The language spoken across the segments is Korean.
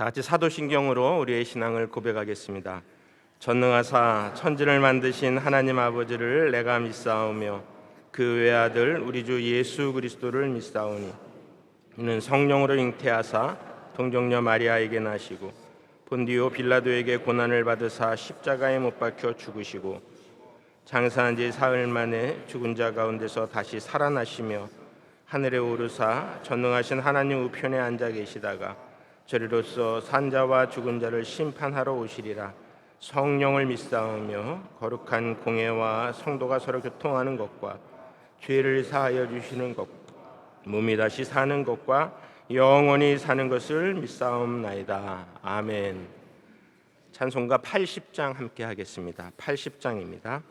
다 같이 사도신경으로 우리의 신앙을 고백하겠습니다. 전능하사 천지를 만드신 하나님 아버지를 내가 믿사오며 그 외아들 우리 주 예수 그리스도를 믿사오니 이는 성령으로 잉태하사 동정녀 마리아에게 나시고 본디오 빌라도에게 고난을 받으사 십자가에 못 박혀 죽으시고 장사한 지 사흘 만에 죽은 자 가운데서 다시 살아나시며 하늘에 오르사 전능하신 하나님 우편에 앉아 계시다가 저리로서 산자와 죽은 자를 심판하러 오시리라. 성령을 믿사오며 거룩한 공회와 성도가 서로 교통하는 것과 죄를 사하여 주시는 것, 몸이 다시 사는 것과 영원히 사는 것을 믿사옵나이다. 아멘. 찬송가 80장 함께 하겠습니다. 80장입니다.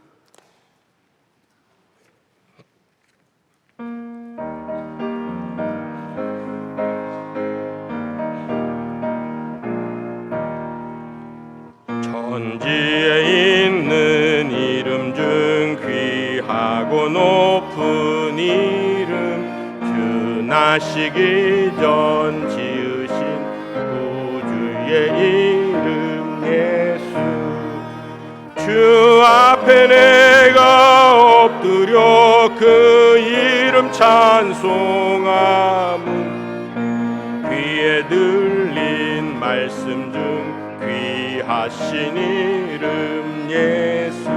천지에 있는 이름 중 귀하고 높은 이름 주 나시기 전 지으신 구주의 이름 예수 주 앞에 내가 엎드려 그 이름 찬송함은 귀에 들린 말씀 중 귀하신 이름 예수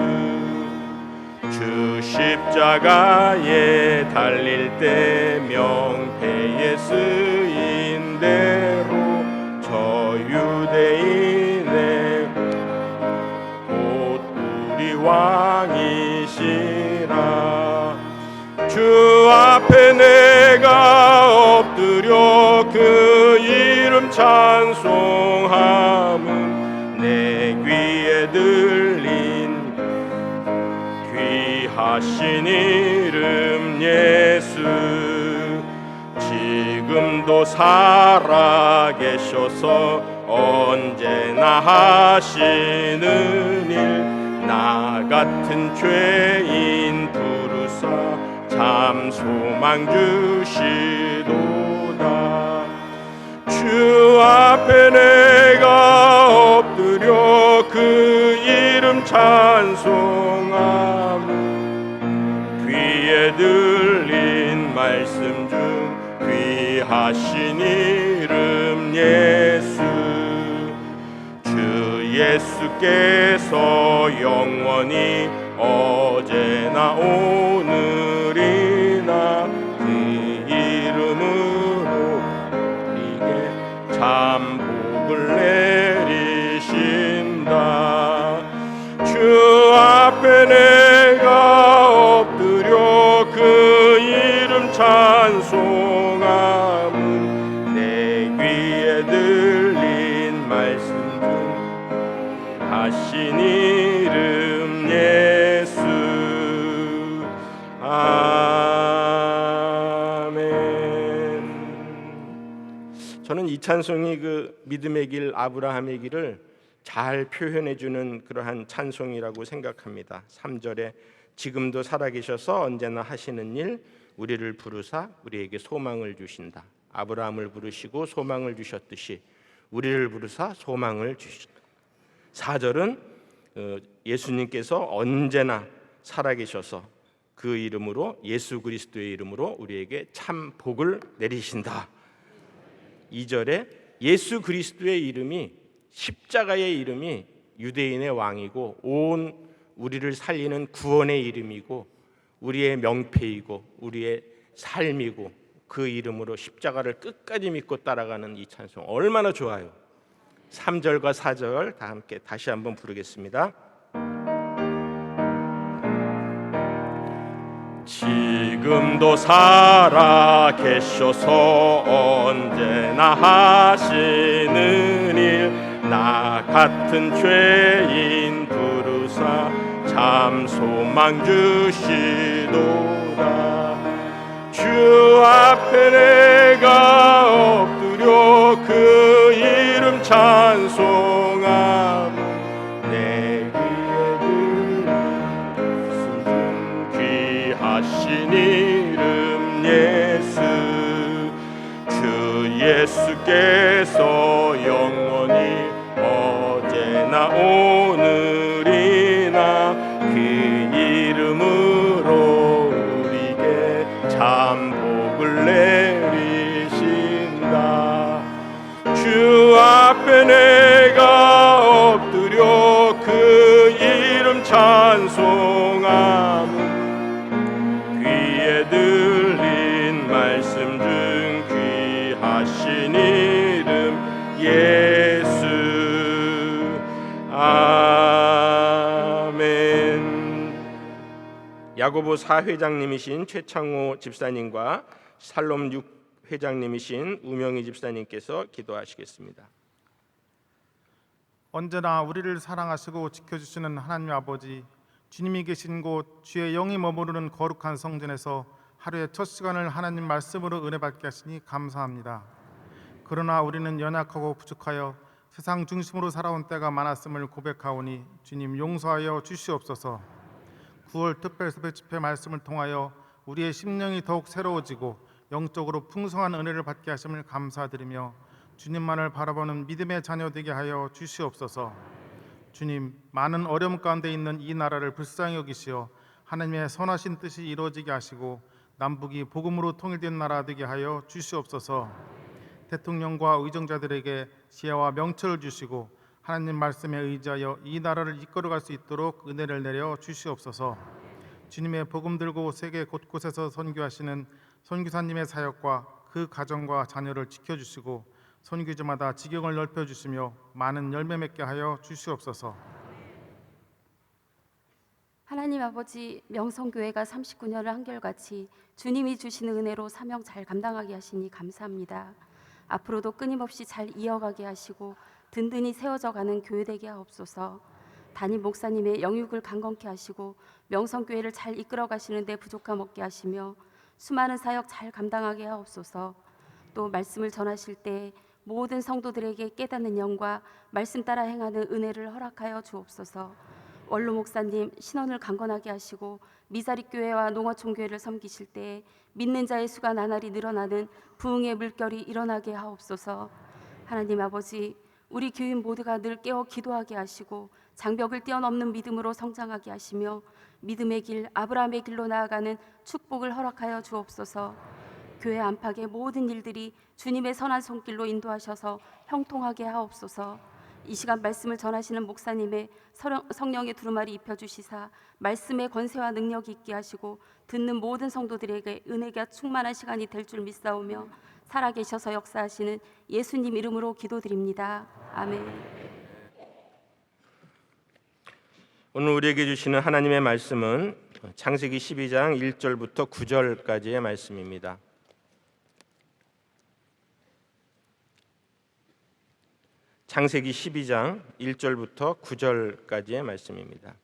주 십자가에 달릴 때 명패에 쓰인 대로 저 유대인의 곧 우리 왕이시라 주 앞에 내가 엎드려 그 이름 찬송함은 내 귀에 들린 귀하신 이름 예수 지금도 살아계셔서 언제나 하시는 일 나 같은 죄인 부르사 참 소망 주시도다 주 앞에 내가 엎드려 그 이름 찬송함은 귀에 들린 말씀 중 귀하신 이름 예수 주 예수께서 영원히 어제나 오늘이나 그 이름으로 우리에게 참 복을 내리신다 주 앞에 내가 엎드려 그 이름 찬송함은 내 귀에 들린 말씀 중 하신 이름 예수 아멘. 저는 이 찬송이 그 믿음의 길 아브라함의 길을 잘 표현해 주는 그러한 찬송이라고 생각합니다. 3절에 지금도 살아계셔서 언제나 하시는 일 우리를 부르사 우리에게 소망을 주신다. 아브라함을 부르시고 소망을 주셨듯이 우리를 부르사 소망을 주신다. 4절은 예수님께서 언제나 살아계셔서 그 이름으로 예수 그리스도의 이름으로 우리에게 참 복을 내리신다. 2절에 예수 그리스도의 이름이 십자가의 이름이 유대인의 왕이고 온 우리를 살리는 구원의 이름이고 우리의 명패이고 우리의 삶이고 그 이름으로 십자가를 끝까지 믿고 따라가는 이 찬송 얼마나 좋아요. 3절과 4절 다 함께 다시 한번 부르겠습니다. 지금도 살아계셔서 언제나 하시는 일 나 같은 죄인 부르사 참 소망 주시도다. 주 앞에 내가 엎드려 그 이름 찬송함 내 귀에 귀하신 이름 예수 주 예수께서 영원히 어제나 오늘이나 그 이름으로 우리에게 참 복을 내리신다. 주 앞에 내가 엎드려 그 이름 찬송함 귀에 들린 말씀 중 귀하신 이름 예수. 아멘. 야고보 4회장님이신 최창호 집사님과 살롬 6회장님이신 우명희 집사님께서 기도하시겠습니다. 언제나 우리를 사랑하시고 지켜주시는 하나님 아버지, 주님이 계신 곳 주의 영이 머무르는 거룩한 성전에서 하루의 첫 시간을 하나님 말씀으로 은혜 받게 하시니 감사합니다. 그러나 우리는 연약하고 부족하여 세상 중심으로 살아온 때가 많았음을 고백하오니 주님 용서하여 주시옵소서. 9월 특별세배 집회 말씀을 통하여 우리의 심령이 더욱 새로워지고 영적으로 풍성한 은혜를 받게 하심을 감사드리며 주님만을 바라보는 믿음의 자녀 되게 하여 주시옵소서. 주님, 많은 어려움 가운데 있는 이 나라를 불쌍히 여기시어 하나님의 선하신 뜻이 이루어지게 하시고 남북이 복음으로 통일된 나라 되게 하여 주시옵소서. 대통령과 의정자들에게 지혜와 명철을 주시고 하나님 말씀에 의지하여 이 나라를 이끌어갈 수 있도록 은혜를 내려 주시옵소서. 주님의 복음 들고 세계 곳곳에서 선교하시는 선교사님의 사역과 그 가정과 자녀를 지켜주시고 선교지마다 지경을 넓혀주시며 많은 열매 맺게 하여 주시옵소서. 하나님 아버지, 명성교회가 39년을 한결같이 주님이 주시는 은혜로 사명 잘 감당하게 하시니 감사합니다. 앞으로도 끊임없이 잘 이어가게 하시고 든든히 세워져 가는 교회 되게 하옵소서. 담임 목사님의 영육을 강건케 하시고 명성교회를 잘 이끌어 가시는 데 부족함 없게 하시며 수많은 사역 잘 감당하게 하옵소서. 또 말씀을 전하실 때 모든 성도들에게 깨닫는 영과 말씀 따라 행하는 은혜를 허락하여 주옵소서. 원로 목사님 신원을 강건하게 하시고 미사립교회와 농어촌교회를 섬기실 때 믿는 자의 수가 나날이 늘어나는 부흥의 물결이 일어나게 하옵소서. 하나님 아버지, 우리 교인 모두가 늘 깨어 기도하게 하시고 장벽을 뛰어넘는 믿음으로 성장하게 하시며 믿음의 길, 아브라함의 길로 나아가는 축복을 허락하여 주옵소서. 교회 안팎의 모든 일들이 주님의 선한 손길로 인도하셔서 형통하게 하옵소서. 이 시간 말씀을 전하시는 목사님의 성령의 두루마리 입혀주시사 말씀의 권세와 능력이 있게 하시고 듣는 모든 성도들에게 은혜가 충만한 시간이 될 줄 믿사오며 살아계셔서 역사하시는 예수님 이름으로 기도드립니다. 아멘. 오늘 우리에게 주시는 하나님의 말씀은 창세기 12장 1절부터 9절까지의 말씀입니다. 창세기 12장 1절부터 9절까지의 말씀입니다.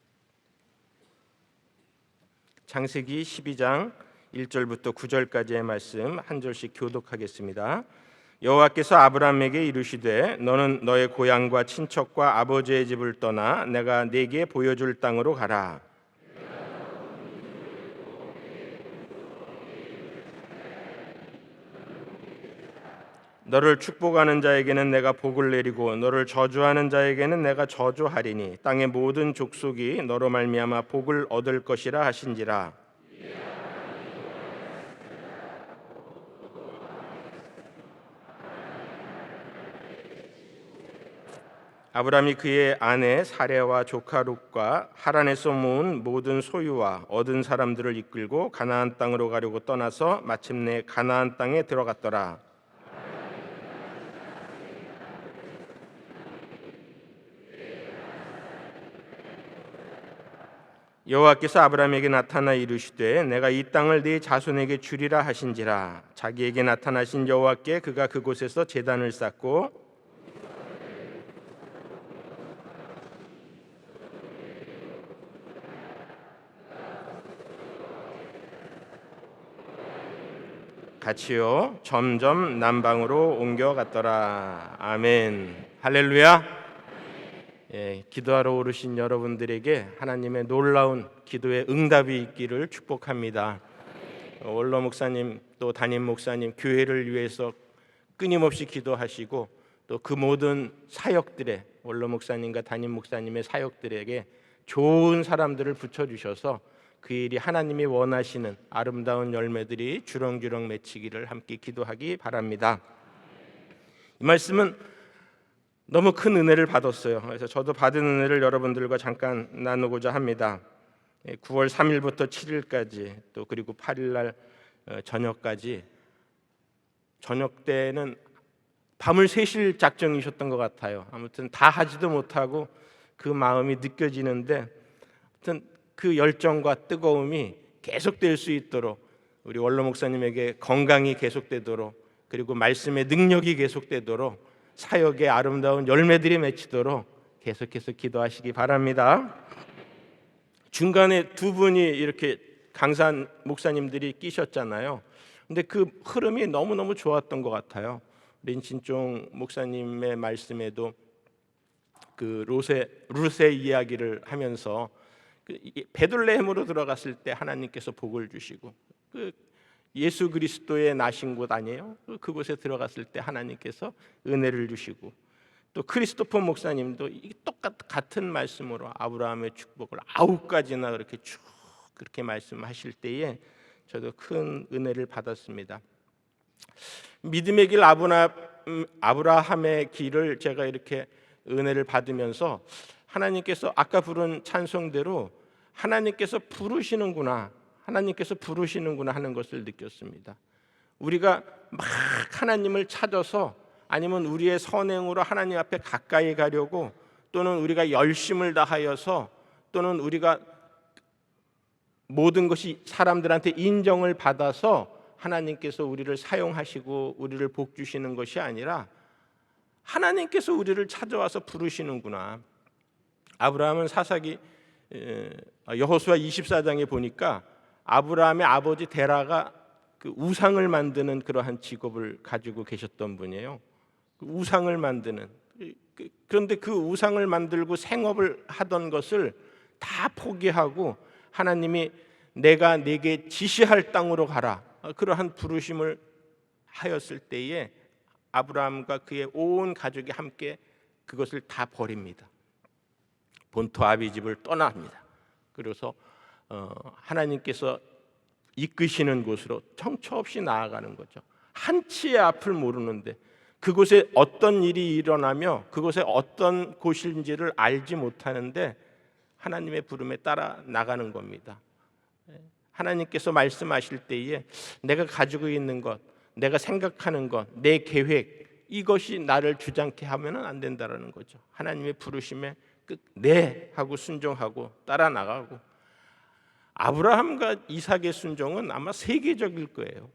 창세기 12장 1절부터 9절까지의 말씀 한 절씩 교독하겠습니다. 여호와께서 아브라함에게 이르시되 너는 너의 고향과 친척과 아버지의 집을 떠나 내가 네게 보여줄 땅으로 가라. 너를 축복하는 자에게는 내가 복을 내리고 너를 저주하는 자에게는 내가 저주하리니 땅의 모든 족속이 너로 말미암아 복을 얻을 것이라 하신지라. 아브라함이 그의 아내 사레와 조카 룻과 하란에서 모은 모든 소유와 얻은 사람들을 이끌고 가나안 땅으로 가려고 떠나서 마침내 가나안 땅에 들어갔더라. 여호와께서 아브라함에게 나타나 이르시되 내가 이 땅을 네 자손에게 주리라 하신지라. 자기에게 나타나신 여호와께 그가 그곳에서 제단을 쌓고 같이요 점점 남방으로 옮겨갔더라. 아멘. 할렐루야. 기도하러 오르신 여러분들에게 하나님의 놀라운 기도의 응답이 있기를 축복합니다. 원로 목사님 또 담임 목사님 교회를 위해서 끊임없이 기도하시고 또 그 모든 사역들의 원로 목사님과 담임 목사님의 사역들에게 좋은 사람들을 붙여주셔서 그 일이 하나님이 원하시는 아름다운 열매들이 주렁주렁 맺히기를 함께 기도하기 바랍니다. 이 말씀은 너무 큰 은혜를 받았어요. 그래서 저도 받은 은혜를 여러분들과 잠깐 나누고자 합니다. 9월 3일부터 7일까지 또 그리고 8일 날 저녁까지 저녁 때는 밤을 새실 작정이셨던 것 같아요. 아무튼 다 하지도 못하고 그 마음이 느껴지는데 아무튼 그 열정과 뜨거움이 계속될 수 있도록 우리 원로 목사님에게 건강이 계속되도록 그리고 말씀의 능력이 계속되도록 사역의 아름다운 열매들이 맺히도록 계속해서 기도하시기 바랍니다. 중간에 두 분이 이렇게 강산 목사님들이 끼셨잖아요. 근데 그 흐름이 너무너무 좋았던 것 같아요. 린신종 목사님의 말씀에도 그 룻의 이야기를 하면서 베들레헴으로 들어갔을 때 하나님께서 복을 주시고 그 예수 그리스도의 나신 곳 아니에요? 그곳에 들어갔을 때 하나님께서 은혜를 주시고 또 크리스토퍼 목사님도 같은 말씀으로 아브라함의 축복을 9가지나 그렇게 쭉 그렇게 말씀하실 때에 저도 큰 은혜를 받았습니다. 믿음의 길 아브라함의 길을 제가 이렇게 은혜를 받으면서 하나님께서 아까 부른 찬송대로 하나님께서 부르시는구나 하는 것을 느꼈습니다. 우리가 막 하나님을 찾아서 아니면 우리의 선행으로 하나님 앞에 가까이 가려고 또는 우리가 열심을 다하여서 또는 우리가 모든 것이 사람들한테 인정을 받아서 하나님께서 우리를 사용하시고 우리를 복 주시는 것이 아니라 하나님께서 우리를 찾아와서 부르시는구나. 아브라함은 사사기 여호수아 24장에 보니까 아브라함의 아버지 데라가 그 우상을 만드는 그러한 직업을 가지고 계셨던 분이에요. 그 우상을 만드는. 그런데 그 우상을 만들고 생업을 하던 것을 다 포기하고 하나님이 내가 네게 지시할 땅으로 가라. 그러한 부르심을 하였을 때에 아브라함과 그의 온 가족이 함께 그것을 다 버립니다. 본토 아비집을 떠납니다. 그래서 하나님께서 이끄시는 곳으로 정처 없이 나아가는 거죠. 한치의 앞을 모르는데 그곳에 어떤 일이 일어나며 그곳에 어떤 곳인지를 알지 못하는데 하나님의 부름에 따라 나가는 겁니다. 하나님께서 말씀하실 때에 내가 가지고 있는 것, 내가 생각하는 것, 내 계획 이것이 나를 주장케 하면은 안 된다라는 거죠. 하나님의 부르심에 네 하고 순종하고 따라 나가고 아브라함과 이삭의 순종은 아마 세계적일 거예요.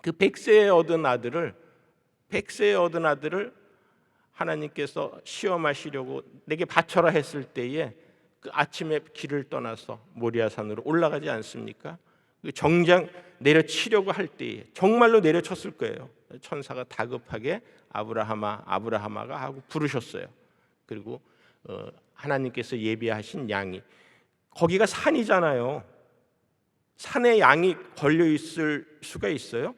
그 100세에 얻은 아들을 하나님께서 시험하시려고 내게 바쳐라 했을 때에 그 아침에 길을 떠나서 모리아산으로 올라가지 않습니까? 그 정장 내려치려고 할 때에 정말로 내려쳤을 거예요. 천사가 다급하게 아브라함아 아브라함아가 하고 부르셨어요. 그리고 하나님께서 예비하신 양이, 거기가 산이잖아요. 산에 양이 걸려 있을 수가 있어요?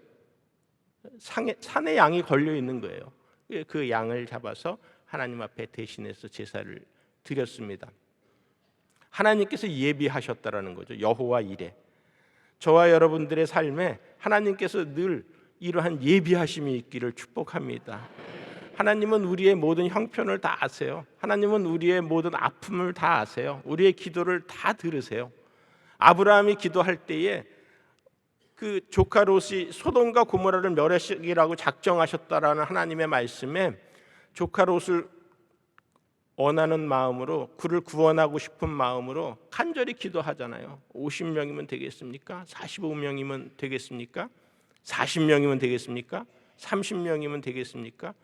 산에 양이 걸려 있는 거예요. 그 양을 잡아서 하나님 앞에 대신해서 제사를 드렸습니다. 하나님께서 예비하셨다라는 거죠. 여호와 이레. 저와 여러분들의 삶에 하나님께서 늘 이러한 예비하심이 있기를 축복합니다. 하나님은 우리의 모든 형편을 다 아세요. 하나님은 우리의 모든 아픔을 다 아세요. 우리의 기도를 다 들으세요. 아브라함이 기도할 때에 그 조카 롯이 소돔과 고모라를 멸하시기라고 작정하셨다라는 하나님의 말씀에 조카 롯을 원하는 마음으로, 그를 구원하고 싶은 마음으로 간절히 기도하잖아요. 50명이면 되겠습니까? 45명이면 되겠습니까? 40명이면 되겠습니까? 30명이면 되겠습니까?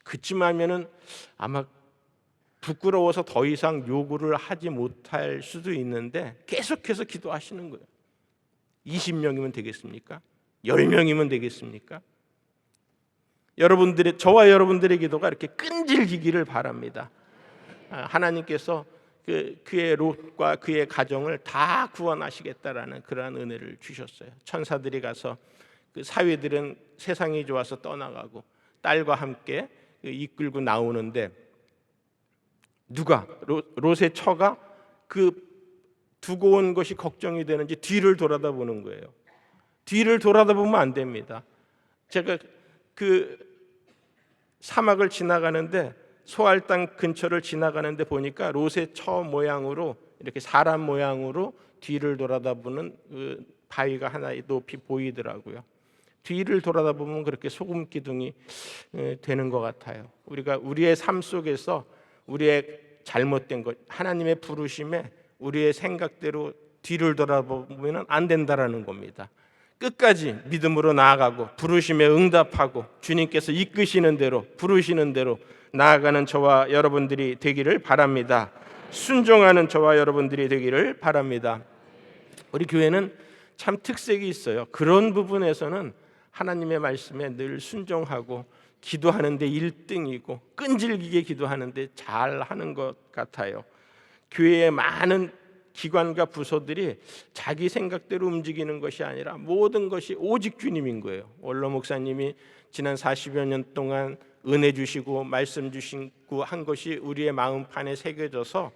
그쯤 하면은 아마 부끄러워서 더 이상 요구를 하지 못할 수도 있는데 계속해서 기도하시는 거예요. 20명이면 되겠습니까? 10명이면 되겠습니까? 저와 여러분들의 기도가 이렇게 끈질기기를 바랍니다. 하나님께서 그의 롯과 그의 가정을 다 구원하시겠다라는 그러한 은혜를 주셨어요. 천사들이 가서 그 사위들은 세상이 좋아서 떠나가고 딸과 함께 이끌고 나오는데, 누가 롯의 처가 그 두고 온 것이 걱정이 되는지 뒤를 돌아다보는 거예요. 뒤를 돌아다보면 안 됩니다. 제가 그 사막을 지나가는데, 소알 땅 근처를 지나가는데 보니까 롯의 처 모양으로, 이렇게 사람 모양으로 뒤를 돌아다보는 그 바위가 하나 높이 보이더라고요. 뒤를 돌아다보면 그렇게 소금 기둥이 되는 것 같아요. 우리가 우리의 삶 속에서 우리의 잘못된 것, 하나님의 부르심에 우리의 생각대로 뒤를 돌아보면 안 된다라는 겁니다. 끝까지 믿음으로 나아가고 부르심에 응답하고 주님께서 이끄시는 대로, 부르시는 대로 나아가는 저와 여러분들이 되기를 바랍니다. 순종하는 저와 여러분들이 되기를 바랍니다. 우리 교회는 참 특색이 있어요. 그런 부분에서는 하나님의 말씀에 늘 순종하고 기도하는데 1등이고 끈질기게 기도하는데 잘하는 것 같아요. 교회의 많은 기관과 부서들이 자기 생각대로 움직이는 것이 아니라 모든 것이 오직 주님인 거예요. 원로 목사님이 지난 40여 년 동안 은혜 주시고 말씀 주시고 한 것이 우리의 마음판에 새겨져서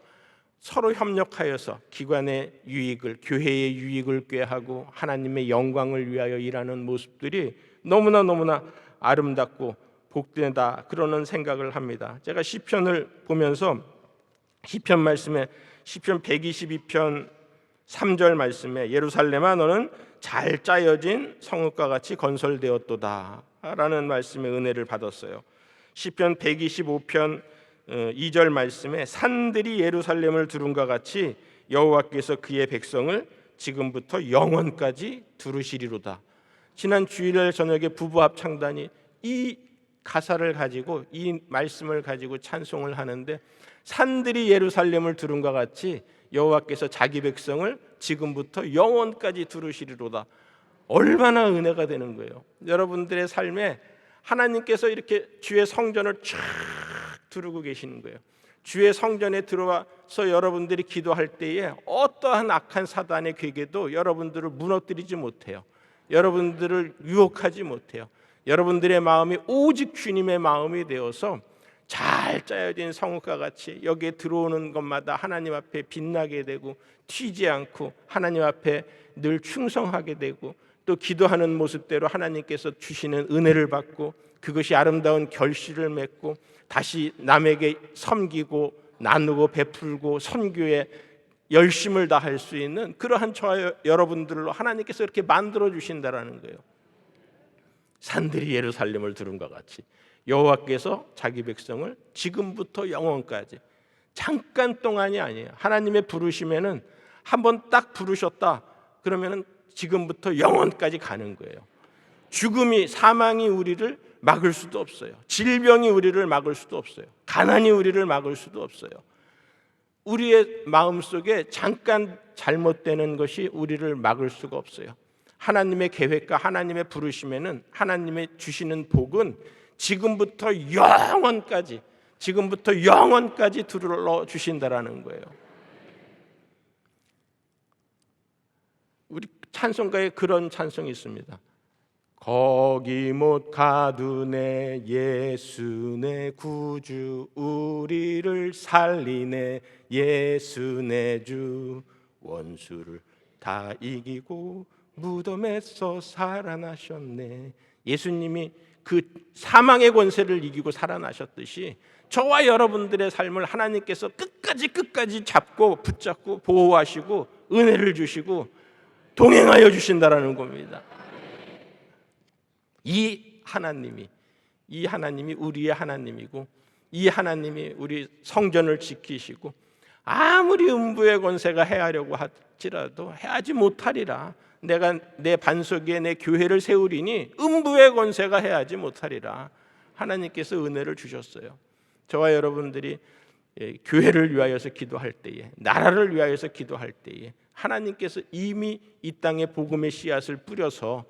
서로 협력하여서 기관의 유익을, 교회의 유익을 꾀하고 하나님의 영광을 위하여 일하는 모습들이 너무나 아름답고 복되다, 그러는 생각을 합니다. 제가 시편을 보면서 시편 말씀에, 시편 122편 3절 말씀에 예루살렘아 너는 잘 짜여진 성읍과 같이 건설되었도다 라는 말씀의 은혜를 받았어요. 시편 125편 2절 말씀에 산들이 예루살렘을 두른과 같이 여호와께서 그의 백성을 지금부터 영원까지 두르시리로다. 지난 주일날 저녁에 부부 합창단이 이 가사를 가지고, 이 말씀을 가지고 찬송을 하는데, 산들이 예루살렘을 두른과 같이 여호와께서 자기 백성을 지금부터 영원까지 두르시리로다. 얼마나 은혜가 되는 거예요. 여러분들의 삶에 하나님께서 이렇게 주의 성전을 쫙 두르고 계시는 거예요. 주의 성전에 들어와서 여러분들이 기도할 때에 어떠한 악한 사단의 괴계도 여러분들을 무너뜨리지 못해요. 여러분들을 유혹하지 못해요. 여러분들의 마음이 오직 주님의 마음이 되어서 잘 짜여진 성읍과 같이 여기에 들어오는 것마다 하나님 앞에 빛나게 되고 튀지 않고 하나님 앞에 늘 충성하게 되고, 또 기도하는 모습대로 하나님께서 주시는 은혜를 받고 그것이 아름다운 결실을 맺고 다시 남에게 섬기고 나누고 베풀고 선교에 열심을 다할 수 있는 그러한 저와 여러분들로 하나님께서 이렇게 만들어 주신다라는 거예요. 산들이 예루살렘을 두른 것 같이 여호와께서 자기 백성을 지금부터 영원까지, 잠깐 동안이 아니에요. 하나님의 부르심에는 한번 딱 부르셨다 그러면은 지금부터 영원까지 가는 거예요. 죽음이, 사망이 우리를 막을 수도 없어요. 질병이 우리를 막을 수도 없어요. 가난이 우리를 막을 수도 없어요. 우리의 마음속에 잠깐 잘못되는 것이 우리를 막을 수가 없어요. 하나님의 계획과 하나님의 부르심에는 하나님의 주시는 복은 지금부터 영원까지 들어 주신다라는 거예요. 우리 찬송가에 그런 찬송이 있습니다. 거기 못 가두네 예수 내 구주, 우리를 살리네 예수 내 주, 원수를 다 이기고 무덤에서 살아나셨네. 예수님이 그 사망의 권세를 이기고 살아나셨듯이 저와 여러분들의 삶을 하나님께서 끝까지 잡고 붙잡고 보호하시고 은혜를 주시고 동행하여 주신다라는 겁니다. 이 하나님이 우리의 하나님이고, 이 하나님이 우리 성전을 지키시고, 아무리 음부의 권세가 해하려고 할지라도 해하지 못하리라. 내가 내 반석 위에 내 교회를 세우리니 음부의 권세가 해하지 못하리라. 하나님께서 은혜를 주셨어요. 저와 여러분들이 교회를 위하여서 기도할 때에, 나라를 위하여서 기도할 때에 하나님께서 이미 이 땅에 복음의 씨앗을 뿌려서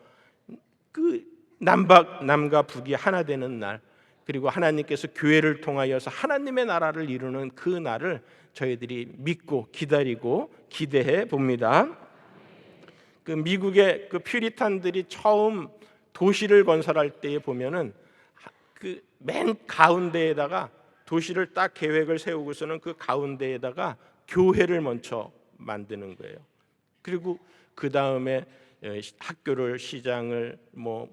그 남과 북이 하나 되는 날, 그리고 하나님께서 교회를 통하여서 하나님의 나라를 이루는 그 날을 저희들이 믿고 기다리고 기대해 봅니다. 그 미국의 그 퓨리탄들이 처음 도시를 건설할 때에 보면은 그 맨 가운데에다가 도시를 딱 계획을 세우고서는 그 가운데에다가 교회를 먼저 만드는 거예요. 그리고 그 다음에 학교를, 시장을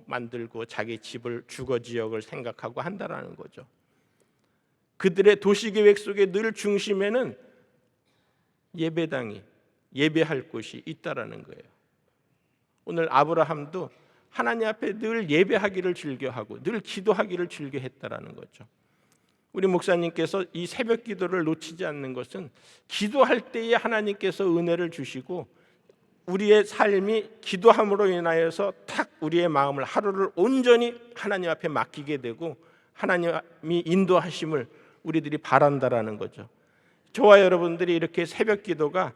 만들고 자기 집을, 주거 지역을 생각하고 한다라는 거죠. 그들의 도시 계획 속에 늘 중심에는 예배당이, 예배할 곳이 있다라는 거예요. 오늘 아브라함도 하나님 앞에 늘 예배하기를 즐겨하고 늘 기도하기를 즐겨했다라는 거죠. 우리 목사님께서 이 새벽 기도를 놓치지 않는 것은 기도할 때에 하나님께서 은혜를 주시고 우리의 삶이 기도함으로 인하여서 탁 우리의 마음을, 하루를 온전히 하나님 앞에 맡기게 되고 하나님이 인도하심을 우리들이 바란다라는 거죠. 저와 여러분들이 이렇게 새벽 기도가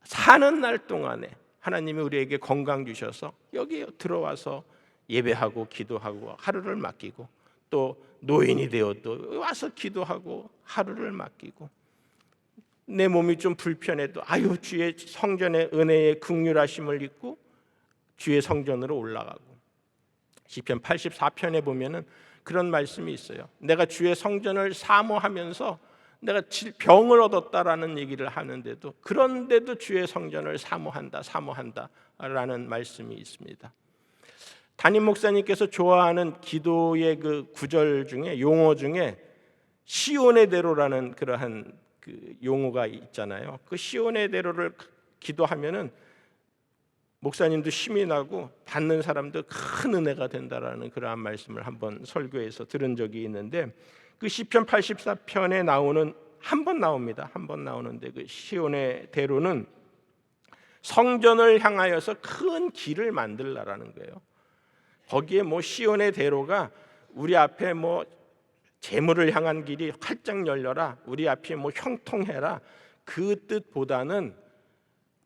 사는 날 동안에 하나님이 우리에게 건강 주셔서 여기 들어와서 예배하고 기도하고 하루를 맡기고, 또 노인이 되어도 와서 기도하고 하루를 맡기고, 내 몸이 좀 불편해도 주의 성전의 은혜의 긍휼하심을 입고 주의 성전으로 올라가고, 시편 84편에 보면은 그런 말씀이 있어요. 내가 주의 성전을 사모하면서 내가 병을 얻었다라는 얘기를 하는데도, 그런데도 주의 성전을 사모한다라는 말씀이 있습니다. 담임 목사님께서 좋아하는 기도의 그 구절 중에, 용어 중에 시온의 대로라는 그러한 그 용어가 있잖아요. 그 시온의 대로를 기도하면은 목사님도 힘이 나고 받는 사람도 큰 은혜가 된다라는 그러한 말씀을 한번 설교에서 들은 적이 있는데, 그 시편 84편에 나오는 한 번 나오는데 그 시온의 대로는 성전을 향하여서 큰 길을 만들라라는 거예요. 거기에 시온의 대로가 우리 앞에 재물을 향한 길이 활짝 열려라, 우리 앞이 형통해라, 그 뜻보다는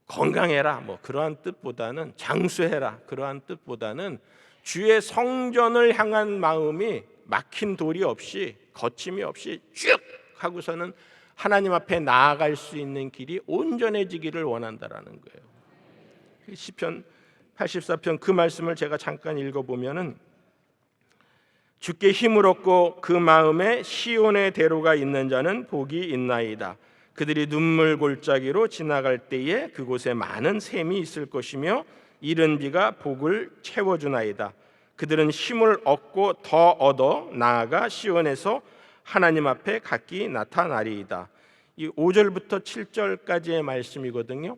건강해라, 그러한 뜻보다는 장수해라, 그러한 뜻보다는 주의 성전을 향한 마음이 막힌 돌이 없이, 거침이 없이 쭉 하고서는 하나님 앞에 나아갈 수 있는 길이 온전해지기를 원한다라는 거예요. 시편 84편 그 말씀을 제가 잠깐 읽어보면은, 주께 힘을 얻고 그 마음에 시온의 대로가 있는 자는 복이 있나이다. 그들이 눈물 골짜기로 지나갈 때에 그곳에 많은 샘이 있을 것이며 이른 비가 복을 채워주나이다. 그들은 힘을 얻고 더 얻어 나아가 시온에서 하나님 앞에 각기 나타나리이다. 이 5절부터 7절까지의 말씀이거든요.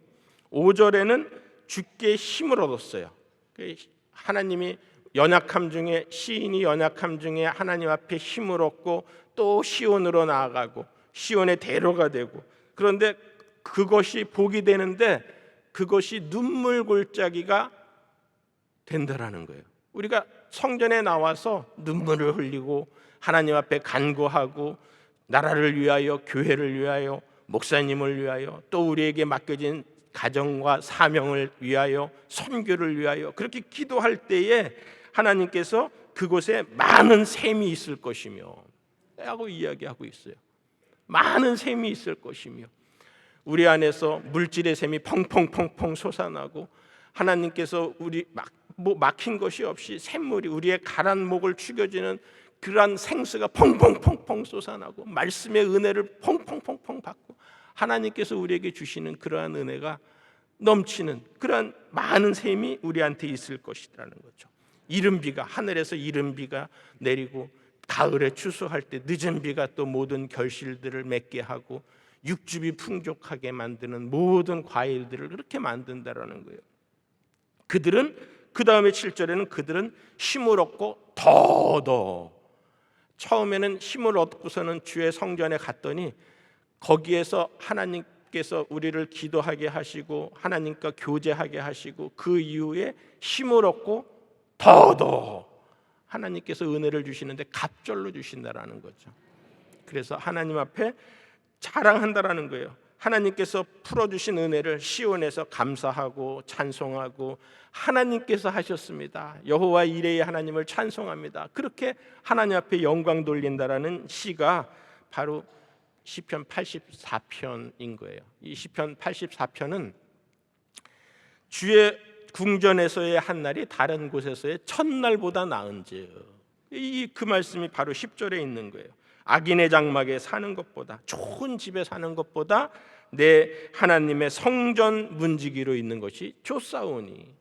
5절에는 주께 힘을 얻었어요. 하나님이 연약함 중에, 시인이 연약함 중에 하나님 앞에 힘을 얻고 또 시온으로 나아가고 시온의 대로가 되고, 그런데 그것이 복이 되는데 그것이 눈물 골짜기가 된다라는 거예요. 우리가 성전에 나와서 눈물을 흘리고 하나님 앞에 간구하고 나라를 위하여, 교회를 위하여, 목사님을 위하여, 또 우리에게 맡겨진 가정과 사명을 위하여, 선교를 위하여 그렇게 기도할 때에 하나님께서 그곳에 많은 샘이 있을 것이며 라고 이야기하고 있어요. 많은 샘이 있을 것이며, 우리 안에서 물질의 샘이 펑펑펑펑 솟아나고 하나님께서 우리 막힌 것이 없이 샘물이 우리의 가란 목을 죽여주는 그러한 생수가 펑펑펑펑 솟아나고 말씀의 은혜를 펑펑펑펑 받고 하나님께서 우리에게 주시는 그러한 은혜가 넘치는 그러한 많은 샘이 우리한테 있을 것이라는 거죠. 이른 비가, 하늘에서 이른 비가 내리고 가을에 추수할 때 늦은 비가 또 모든 결실들을 맺게 하고 육즙이 풍족하게 만드는 모든 과일들을 그렇게 만든다라는 거예요. 그들은 그 다음에 7절에는 그들은 힘을 얻고 더더, 처음에는 힘을 얻고서는 주의 성전에 갔더니 거기에서 하나님께서 우리를 기도하게 하시고 하나님과 교제하게 하시고 그 이후에 힘을 얻고 더더 하나님께서 은혜를 주시는데 갑절로 주신다라는 거죠. 그래서 하나님 앞에 자랑한다라는 거예요. 하나님께서 풀어주신 은혜를 시온에서 감사하고 찬송하고 하나님께서 하셨습니다. 여호와 이레의 하나님을 찬송합니다. 그렇게 하나님 앞에 영광 돌린다라는 시가 바로 시편 84편인 거예요. 이 시편 84편은 주의 궁전에서의 한 날이 다른 곳에서의 첫날보다 나은즉, 그 말씀이 바로 10절에 있는 거예요. 악인의 장막에 사는 것보다, 좋은 집에 사는 것보다 내 하나님의 성전 문지기로 있는 것이 좋사오니,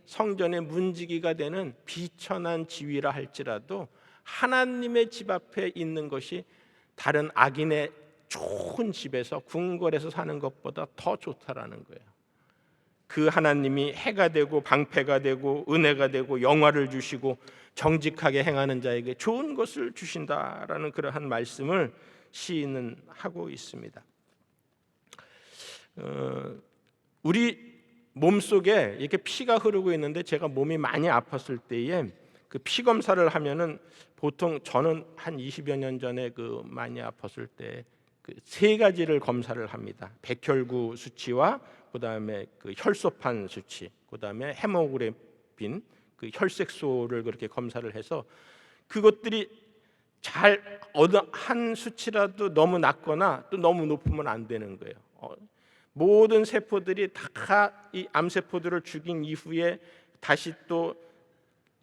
성전의 문지기가 되는 비천한 지위라 할지라도 하나님의 집 앞에 있는 것이 다른 악인의 좋은 집에서 궁궐에서 사는 것보다 더 좋다라는 거예요. 그 하나님이 해가 되고 방패가 되고 은혜가 되고 영화를 주시고 정직하게 행하는 자에게 좋은 것을 주신다라는 그러한 말씀을 시인은 하고 있습니다. 우리 몸속에 이렇게 피가 흐르고 있는데 제가 몸이 많이 아팠을 때에 그 피 검사를 하면은 보통 저는 한 20여 년 전에 그 많이 아팠을 때 그 세 가지를 검사를 합니다. 백혈구 수치와 그다음에 그 혈소판 수치, 그다음에 헤모그래빈 그 혈색소를 그렇게 검사를 해서 그것들이 잘 어느 한 수치라도 너무 낮거나 또 너무 높으면 안 되는 거예요. 모든 세포들이 다 이 암세포들을 죽인 이후에 다시 또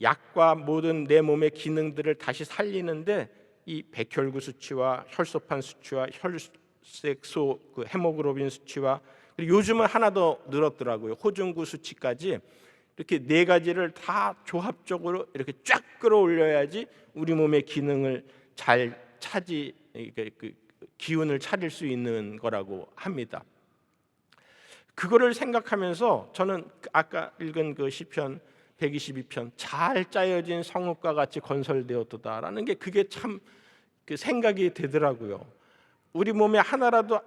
약과 모든 내 몸의 기능들을 다시 살리는데 이 백혈구 수치와 혈소판 수치와 혈색소 그 헤모글로빈 수치와 그리고 요즘은 하나 더 늘었더라고요. 호중구 수치까지 이렇게 네 가지를 다 조합적으로 이렇게 쫙 끌어올려야지 우리 몸의 기능을 잘 그 기운을 차릴 수 있는 거라고 합니다. 그거를 생각하면서 저는 아까 읽은 그 시편 122편 잘 짜여진 성읍과 같이 건설되었도다라는 게 그게 참 그 생각이 되더라고요. 우리 몸에 하나라도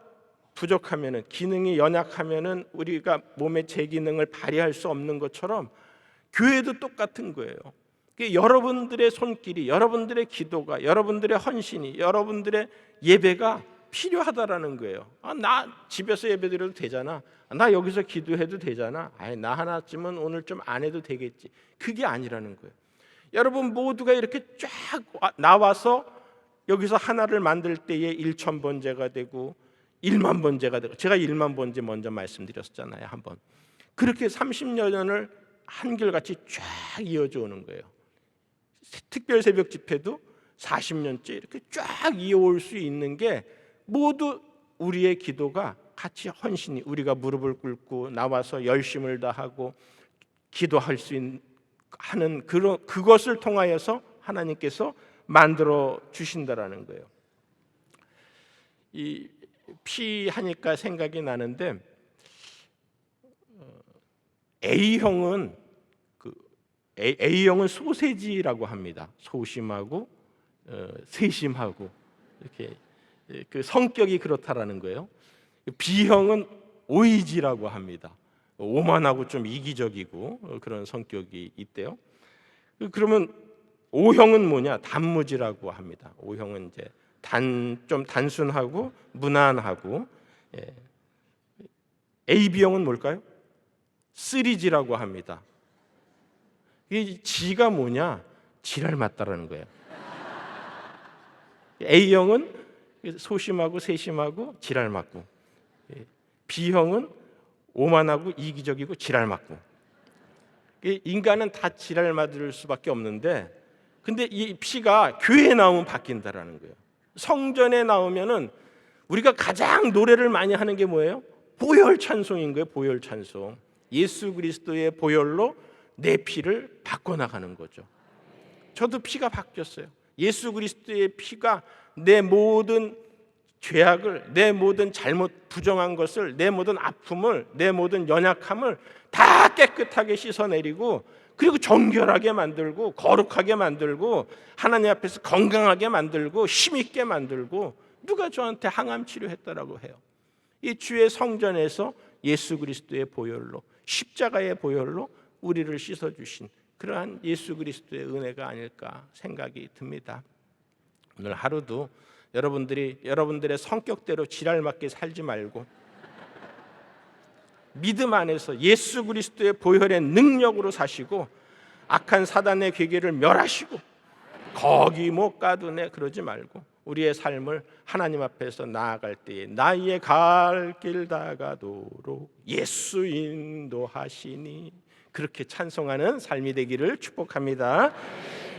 부족하면은 기능이 연약하면은 우리가 몸의 제 기능을 발휘할 수 없는 것처럼 교회도 똑같은 거예요. 여러분들의 손길이, 여러분들의 기도가, 여러분들의 헌신이, 여러분들의 예배가 필요하다라는 거예요. 나 집에서 예배드려도 되잖아. 나 여기서 기도해도 되잖아. 나 하나쯤은 오늘 좀 안 해도 되겠지. 그게 아니라는 거예요. 여러분 모두가 이렇게 쫙 나와서 여기서 하나를 만들 때에 1,000번제가 되고 1만 번제가 되고, 제가 1만 번제 먼저 말씀드렸잖아요. 한번 그렇게 30여 년을 한결같이 쫙 이어져 오는 거예요. 특별 새벽 집회도 40년째 이렇게 쫙 이어올 수 있는 게 모두 우리의 기도가 같이 헌신이, 우리가 무릎을 꿇고 나와서 열심을 다하고 기도할 수 하는 그것을 통하여서 하나님께서 만들어 주신다라는 거예요. 이 피 하니까 생각이 나는데 A형은 A형은 소세지라고 합니다. 소심하고 세심하고 이렇게 그 성격이 그렇다라는 거예요. B형은 오이지라고 합니다. 오만하고 좀 이기적이고 그런 성격이 있대요. 그러면 O형은 뭐냐? 단무지라고 합니다. O형은 이제 좀 단순하고 무난하고, AB형은 뭘까요? 3G라고 합니다. 이 G가 뭐냐? 지랄 맞다라는 거예요. A형은 소심하고 세심하고 지랄 맞고, B형은 오만하고 이기적이고 지랄 맞고. 인간은 다 지랄 맞을 수밖에 없는데, 근데 이 P가 교회에 나오면 바뀐다라는 거예요. 성전에 나오면은 우리가 가장 노래를 많이 하는 게 뭐예요? 보혈 찬송인 거예요. 보혈 찬송. 예수 그리스도의 보혈로 내 피를 바꿔나가는 거죠. 저도 피가 바뀌었어요. 예수 그리스도의 피가 내 모든 죄악을, 내 모든 잘못 부정한 것을, 내 모든 아픔을, 내 모든 연약함을 다 깨끗하게 씻어내리고, 그리고 정결하게 만들고 거룩하게 만들고 하나님 앞에서 건강하게 만들고 힘있게 만들고, 누가 저한테 항암 치료했다라고 해요? 이 주의 성전에서 예수 그리스도의 보혈로, 십자가의 보혈로 우리를 씻어주신 그러한 예수 그리스도의 은혜가 아닐까 생각이 듭니다. 오늘 하루도 여러분들이 여러분들의 성격대로 지랄맞게 살지 말고 믿음 안에서 예수 그리스도의 보혈의 능력으로 사시고, 악한 사단의 괴계를 멸하시고 거기 못 가두네 그러지 말고 우리의 삶을 하나님 앞에서 나아갈 때에 나의 갈 길 다가도록 예수 인도하시니, 그렇게 찬송하는 삶이 되기를 축복합니다.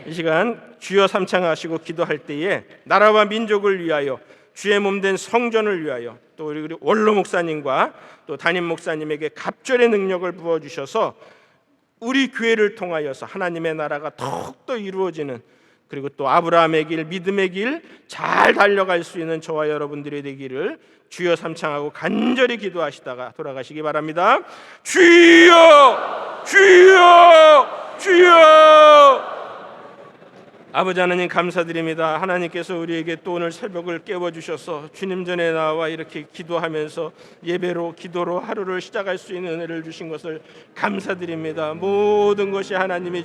이 시간 주여 삼창하시고 기도할 때에 나라와 민족을 위하여, 주의 몸된 성전을 위하여, 또 우리 원로 목사님과 또 담임 목사님에게 갑절의 능력을 부어주셔서 우리 교회를 통하여서 하나님의 나라가 더욱더 이루어지는, 그리고 또 아브라함의 길, 믿음의 길 잘 달려갈 수 있는 저와 여러분들이 되기를 주여 삼창하고 간절히 기도하시다가 돌아가시기 바랍니다. 주여, 주여, 주여. 아버지 하나님 감사드립니다. 하나님께서 우리에게 또 오늘 새벽을 깨워주셔서 주님 전에 나와 이렇게 기도하면서 예배로, 기도로 하루를 시작할 수 있는 은혜를 주신 것을 감사드립니다. 모든 것이 하나님의